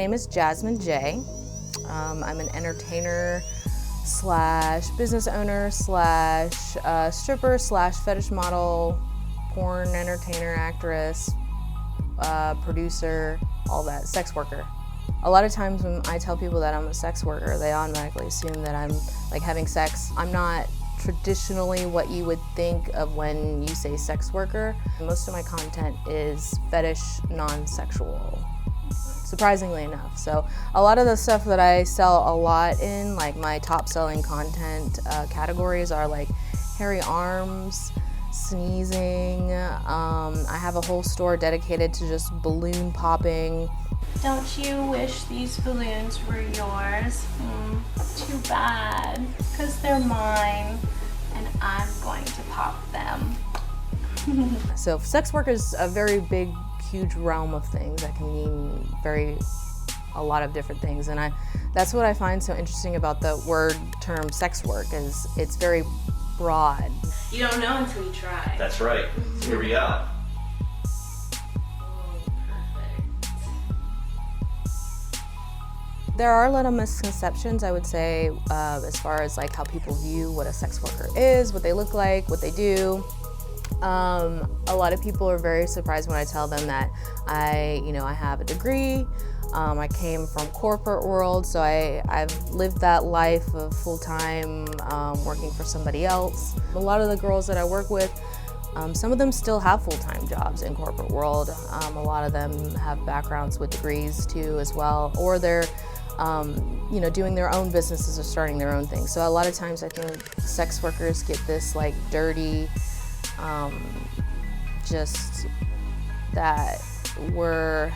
name is Jasmin Jai. I'm an entertainer slash business owner slash stripper slash fetish model, porn entertainer, actress, producer, all that, sex worker. A lot of times when I tell people that I'm a sex worker, they automatically assume that I'm like having sex. I'm not traditionally what you would think of when you say sex worker. Most of my content is fetish, non-sexual, surprisingly enough. So a lot of the stuff that I sell a lot in, like my top selling content categories are like hairy arms, sneezing. I have a whole store dedicated to just balloon popping. Don't you wish these balloons were yours? Too bad, because they're mine and I'm going to pop them. So sex work is a very big, huge realm of things that can mean a lot of different things. And that's what I find so interesting about the word term sex work, is it's very broad. You don't know until you try. That's right. Here we are. There are a lot of misconceptions, I would say, as far as like how people view what a sex worker is, what they look like, what they do. A lot of people are very surprised when I tell them that I have a degree. I came from corporate world, so I've lived that life of full-time working for somebody else. A lot of the girls that I work with, some of them still have full-time jobs in corporate world. A lot of them have backgrounds with degrees too as well, or they're doing their own businesses or starting their own things. So a lot of times I think sex workers get this like dirty, just that we're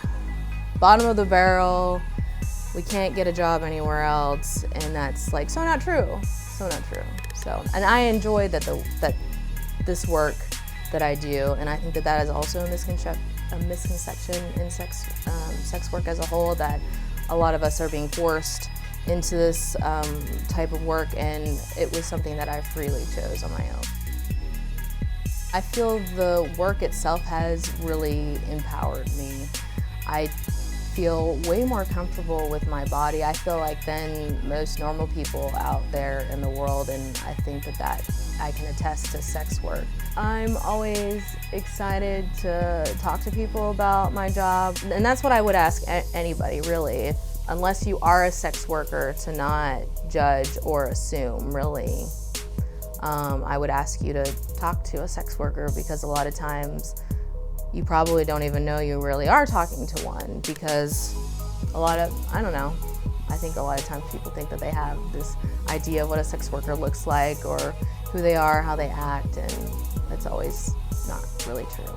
bottom of the barrel, we can't get a job anywhere else, and that's like so not true, so not true. So, and I enjoy that this work that I do, and I think that is also a misconception in sex work as a whole, that a lot of us are being forced into this type of work, and it was something that I freely chose on my own. I feel the work itself has really empowered me. I feel way more comfortable with my body, I feel like, than most normal people out there in the world, and I think that I can attest to sex work. I'm always excited to talk to people about my job, and that's what I would ask anybody, really, unless you are a sex worker, to not judge or assume, really. I would ask you to talk to a sex worker, because a lot of times you probably don't even know you really are talking to one, because I don't know, I think a lot of times people think that they have this idea of what a sex worker looks like or who they are, how they act, and that's always not really true.